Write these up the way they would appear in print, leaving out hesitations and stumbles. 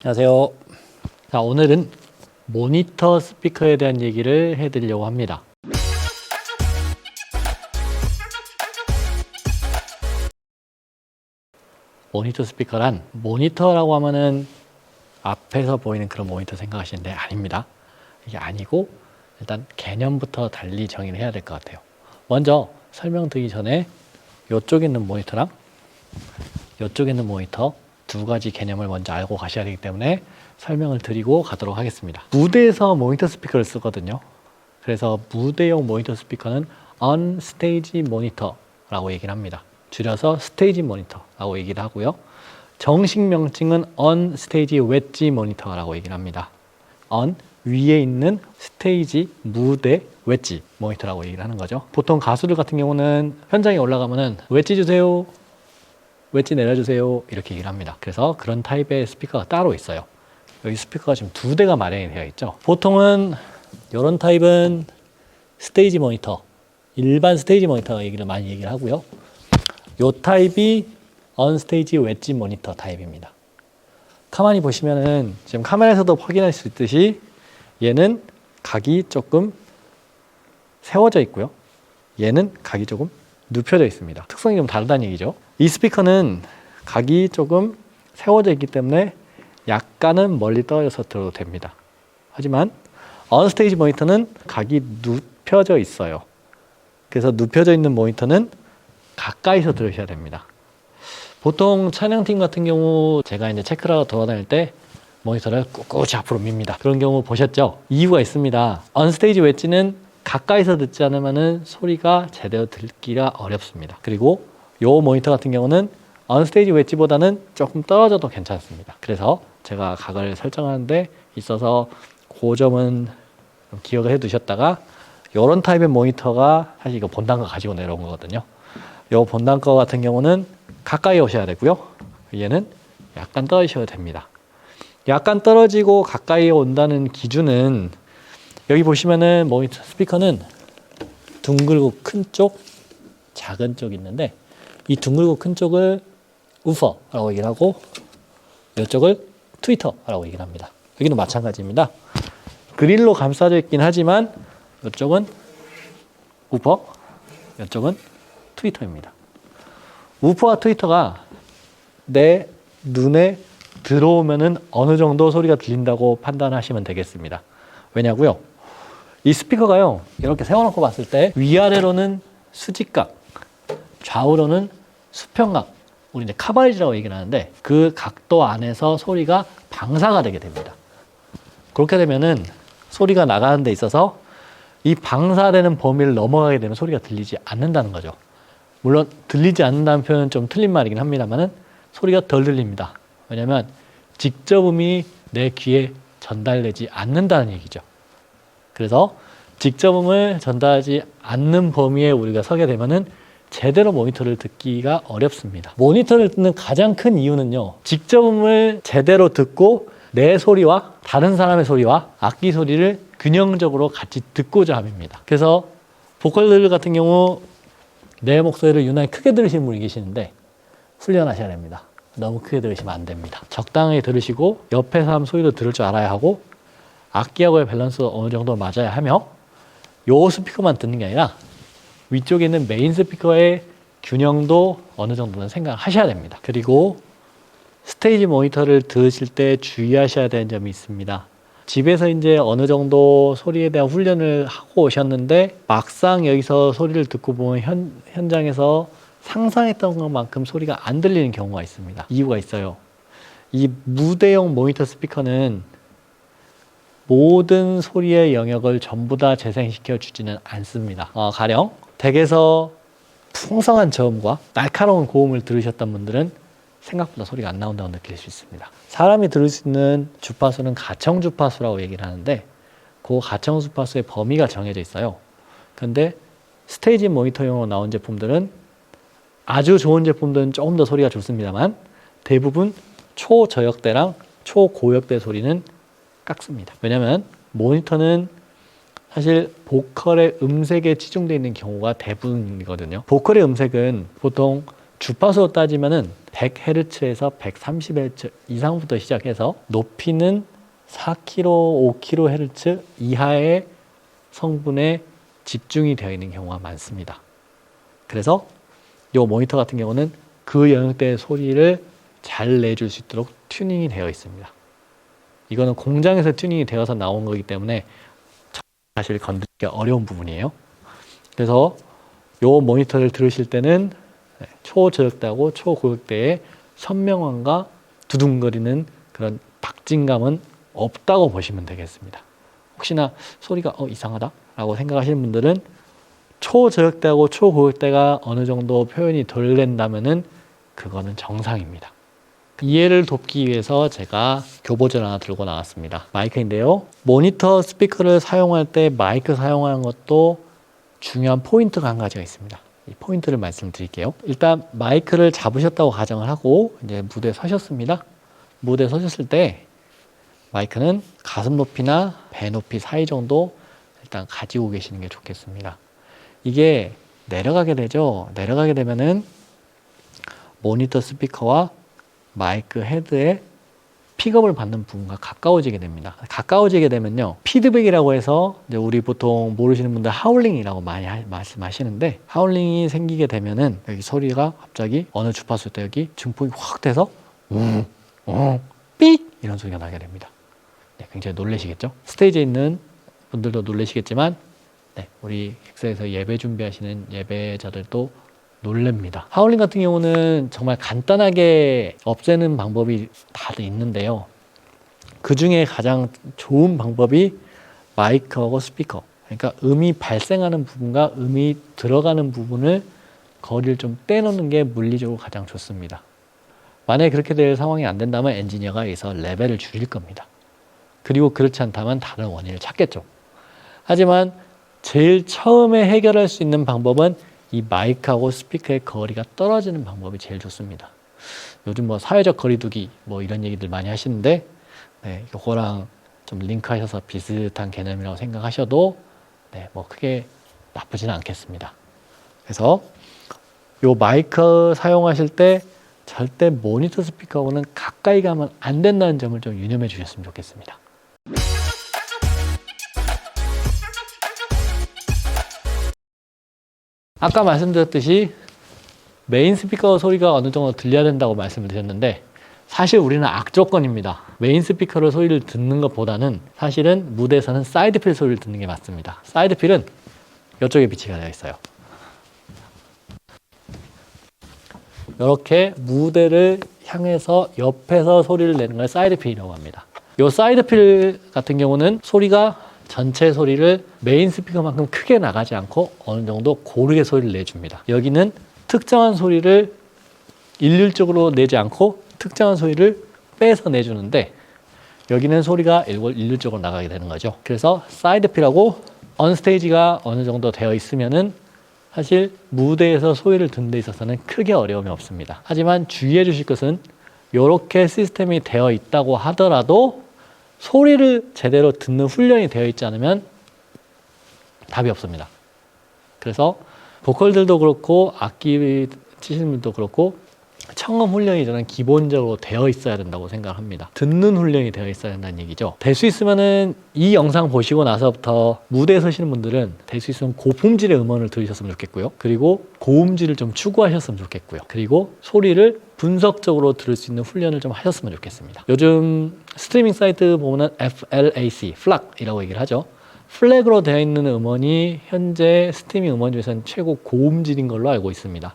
안녕하세요. 자, 오늘은 모니터 스피커에 대한 얘기를 해드리려고 합니다. 모니터 스피커란 모니터라고 하면은 앞에서 보이는 그런 모니터 생각하시는데 아닙니다. 이게 아니고 일단 개념부터 달리 정의를 해야 될 것 같아요. 먼저 설명드리기 전에 이쪽에 있는 모니터랑 이쪽에 있는 모니터 두 가지 개념을 먼저 알고 가셔야 되기 때문에 설명을 드리고 가도록 하겠습니다. 무대에서 모니터 스피커를 쓰거든요. 그래서 무대용 모니터 스피커는 on stage monitor라고 얘기를 합니다. 줄여서 스테이지 모니터라고 얘기를 하고요. 정식 명칭은 on stage wedge monitor라고 얘기를 합니다. on 위에 있는 스테이지 무대 웨지 모니터라고 얘기를 하는 거죠. 보통 가수들 같은 경우는 현장에 올라가면은 웨지 주세요, 웨지 내려주세요 이렇게 얘기를 합니다. 그래서 그런 타입의 스피커가 따로 있어요. 여기 스피커가 지금 두 대가 마련이 되어 있죠. 보통은 이런 타입은 스테이지 모니터, 일반 스테이지 모니터 얘기를 많이 얘기를 하고요. 이 타입이 언스테이지 웨지 모니터 타입입니다. 가만히 보시면은 지금 카메라에서도 확인할 수 있듯이 얘는 각이 조금 세워져 있고요. 얘는 각이 조금 눕혀져 있습니다. 특성이 좀 다르다는 얘기죠. 이 스피커는 각이 조금 세워져 있기 때문에 약간은 멀리 떨어져서 들어도 됩니다. 하지만 언스테이지 모니터는 각이 눕혀져 있어요. 그래서 눕혀져 있는 모니터는 가까이서 들으셔야 됩니다. 보통 촬영팀 같은 경우 제가 이제 체크를 하러 돌아다닐 때 모니터를 꿋꿋이 앞으로 밉니다. 그런 경우 보셨죠? 이유가 있습니다. 언스테이지 웨지는 가까이서 듣지 않으면 소리가 제대로 듣기가 어렵습니다. 그리고 이 모니터 같은 경우는 언스테이지 웨지보다는 조금 떨어져도 괜찮습니다. 그래서 제가 각을 설정하는 데 있어서 그 점은 좀 기억을 해 두셨다가 이런 타입의 모니터가 사실 이거 본단거 가지고 내려온 거거든요. 이 본단거 같은 경우는 가까이 오셔야 되고요. 얘는 약간 떨어지셔도 됩니다. 약간 떨어지고 가까이 온다는 기준은 여기 보시면은 모니터 스피커는 둥글고 큰 쪽, 작은 쪽이 있는데 이 둥글고 큰 쪽을 우퍼라고 얘기를 하고 이쪽을 트위터라고 얘기를 합니다. 여기는 마찬가지입니다. 그릴로 감싸져 있긴 하지만 이쪽은 우퍼, 이쪽은 트위터입니다. 우퍼와 트위터가 내 눈에 들어오면은 어느 정도 소리가 들린다고 판단하시면 되겠습니다. 왜냐고요? 이 스피커가요, 이렇게 세워놓고 봤을 때 위아래로는 수직각, 좌우로는 수평각, 우리 이제 카바리지라고 얘기를 하는데 그 각도 안에서 소리가 방사가 되게 됩니다. 그렇게 되면은 소리가 나가는 데 있어서 이 방사되는 범위를 넘어가게 되면 소리가 들리지 않는다는 거죠. 물론 들리지 않는다는 표현은 좀 틀린 말이긴 합니다만은 소리가 덜 들립니다. 왜냐하면 직접음이 내 귀에 전달되지 않는다는 얘기죠. 그래서 직접음을 전달하지 않는 범위에 우리가 서게 되면은 제대로 모니터를 듣기가 어렵습니다. 모니터를 듣는 가장 큰 이유는요, 직접음을 제대로 듣고 내 소리와 다른 사람의 소리와 악기 소리를 균형적으로 같이 듣고자 함입니다. 그래서 보컬들 같은 경우 내 목소리를 유난히 크게 들으시는 분이 계시는데 훈련하셔야 됩니다. 너무 크게 들으시면 안 됩니다. 적당히 들으시고 옆에 사람 소리도 들을 줄 알아야 하고 악기하고의 밸런스가 어느 정도 맞아야 하며 요 스피커만 듣는 게 아니라 위쪽에 있는 메인 스피커의 균형도 어느 정도는 생각하셔야 됩니다. 그리고 스테이지 모니터를 들으실 때 주의하셔야 되는 점이 있습니다. 집에서 이제 어느 정도 소리에 대한 훈련을 하고 오셨는데 막상 여기서 소리를 듣고 보면 현장에서 상상했던 것만큼 소리가 안 들리는 경우가 있습니다. 이유가 있어요. 이 무대용 모니터 스피커는 모든 소리의 영역을 전부 다 재생시켜 주지는 않습니다. 가령 댁에서 풍성한 저음과 날카로운 고음을 들으셨던 분들은 생각보다 소리가 안 나온다고 느낄 수 있습니다. 사람이 들을 수 있는 주파수는 가청 주파수라고 얘기를 하는데 그 가청 주파수의 범위가 정해져 있어요. 그런데 스테이지 모니터용으로 나온 제품들은 아주 좋은 제품들은 조금 더 소리가 좋습니다만 대부분 초저역대랑 초고역대 소리는 깎습니다. 왜냐하면 모니터는 사실 보컬의 음색에 치중되어 있는 경우가 대부분이거든요. 보컬의 음색은 보통 주파수로 따지면은 100Hz에서 130Hz 이상부터 시작해서 높이는 4kHz, 5kHz 이하의 성분에 집중이 되어 있는 경우가 많습니다. 그래서 이 모니터 같은 경우는 그 영역대의 소리를 잘 내줄 수 있도록 튜닝이 되어 있습니다. 이거는 공장에서 튜닝이 되어서 나온 거기 때문에 사실 건드리기가 어려운 부분이에요. 그래서 이 모니터를 들으실 때는 초저역대하고 초고역대의 선명함과 두둥거리는 그런 박진감은 없다고 보시면 되겠습니다. 혹시나 소리가 이상하다 라고 생각하시는 분들은 초저역대하고 초고역대가 어느 정도 표현이 덜 된다면은 그거는 정상입니다. 이해를 돕기 위해서 제가 교보전 하나 들고 나왔습니다. 마이크인데요. 모니터 스피커를 사용할 때 마이크 사용하는 것도 중요한 포인트가 한 가지가 있습니다. 이 포인트를 말씀드릴게요. 일단 마이크를 잡으셨다고 가정을 하고 이제 무대에 서셨습니다. 무대에 서셨을 때 마이크는 가슴 높이나 배 높이 사이 정도 일단 가지고 계시는 게 좋겠습니다. 이게 내려가게 되죠. 내려가게 되면은 모니터 스피커와 마이크 헤드에 픽업을 받는 부분과 가까워지게 됩니다. 가까워지게 되면요, 피드백이라고 해서 이제 우리 보통 모르시는 분들 하울링이라고 많이 말씀하시는데, 하울링이 생기게 되면은 여기 소리가 갑자기 어느 주파수 때 여기 증폭이 확 돼서 삑 이런 소리가 나게 됩니다. 네, 굉장히 놀라시겠죠? 스테이지에 있는 분들도 놀라시겠지만, 네, 우리 객사에서 예배 준비하시는 예배자들도 놀랍니다. 하울링 같은 경우는 정말 간단하게 없애는 방법이 다들 있는데요. 그 중에 가장 좋은 방법이 마이크하고 스피커. 그러니까 음이 발생하는 부분과 음이 들어가는 부분을 거리를 좀 떼놓는 게 물리적으로 가장 좋습니다. 만약에 그렇게 될 상황이 안 된다면 엔지니어가 여기서 레벨을 줄일 겁니다. 그리고 그렇지 않다면 다른 원인을 찾겠죠. 하지만 제일 처음에 해결할 수 있는 방법은 이 마이크하고 스피커의 거리가 떨어지는 방법이 제일 좋습니다. 요즘 뭐 사회적 거리두기 뭐 이런 얘기들 많이 하시는데, 네, 이거랑 좀 링크하셔서 비슷한 개념이라고 생각하셔도 네, 뭐 크게 나쁘지는 않겠습니다. 그래서 요 마이크 사용하실 때 절대 모니터 스피커하고는 가까이 가면 안 된다는 점을 좀 유념해 주셨으면 좋겠습니다. 아까 말씀드렸듯이 메인 스피커 소리가 어느 정도 들려야 된다고 말씀을 드렸는데, 사실 우리는 악조건입니다. 메인 스피커로 소리를 듣는 것보다는 사실은 무대에서는 사이드필 소리를 듣는 게 맞습니다. 사이드필은 이쪽에 비치가 되어 있어요. 이렇게 무대를 향해서 옆에서 소리를 내는 걸 사이드필이라고 합니다. 이 사이드필 같은 경우는 소리가 전체 소리를 메인 스피커만큼 크게 나가지 않고 어느 정도 고르게 소리를 내줍니다. 여기는 특정한 소리를 일률적으로 내지 않고 특정한 소리를 빼서 내주는데, 여기는 소리가 일률적으로 나가게 되는 거죠. 그래서 사이드필하고 언스테이지가 어느 정도 되어 있으면은 사실 무대에서 소리를 듣는 데 있어서는 크게 어려움이 없습니다. 하지만 주의해 주실 것은 이렇게 시스템이 되어 있다고 하더라도 소리를 제대로 듣는 훈련이 되어 있지 않으면 답이 없습니다. 그래서 보컬들도 그렇고 악기 치시는 분도 그렇고 청음 훈련이 저는 기본적으로 되어 있어야 된다고 생각합니다. 듣는 훈련이 되어 있어야 된다는 얘기죠. 될 수 있으면은 이 영상 보시고 나서부터 무대에 서시는 분들은 될 수 있으면 고품질의 음원을 들으셨으면 좋겠고요. 그리고 고음질을 좀 추구하셨으면 좋겠고요. 그리고 소리를 분석적으로 들을 수 있는 훈련을 좀 하셨으면 좋겠습니다. 요즘 스트리밍 사이트 보면은 FLAC, FLAC이라고 얘기를 하죠. 플렉으로 되어 있는 음원이 현재 스트리밍 음원 중에서는 최고 고음질인 걸로 알고 있습니다.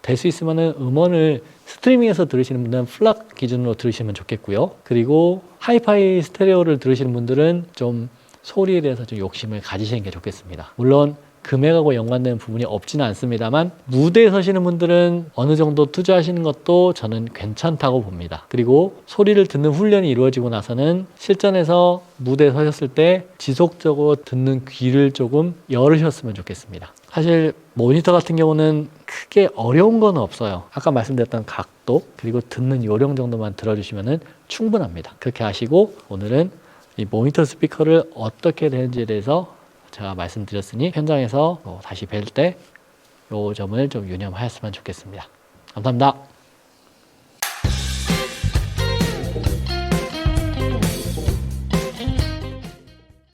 될 수 있으면 음원을 스트리밍에서 들으시는 분들은 플락 기준으로 들으시면 좋겠고요. 그리고 하이파이 스테레오를 들으시는 분들은 좀 소리에 대해서 좀 욕심을 가지시는 게 좋겠습니다. 물론 금액하고 연관되는 부분이 없지는 않습니다만 무대에 서시는 분들은 어느 정도 투자하시는 것도 저는 괜찮다고 봅니다. 그리고 소리를 듣는 훈련이 이루어지고 나서는 실전에서 무대에 서셨을 때 지속적으로 듣는 귀를 조금 열으셨으면 좋겠습니다. 사실 모니터 같은 경우는 크게 어려운 건 없어요. 아까 말씀드렸던 각도 그리고 듣는 요령 정도만 들어주시면 충분합니다. 그렇게 하시고 오늘은 이 모니터 스피커를 어떻게 되는지에 대해서 제가 말씀드렸으니 현장에서 다시 뵐 때 이 점을 좀 유념하였으면 좋겠습니다. 감사합니다.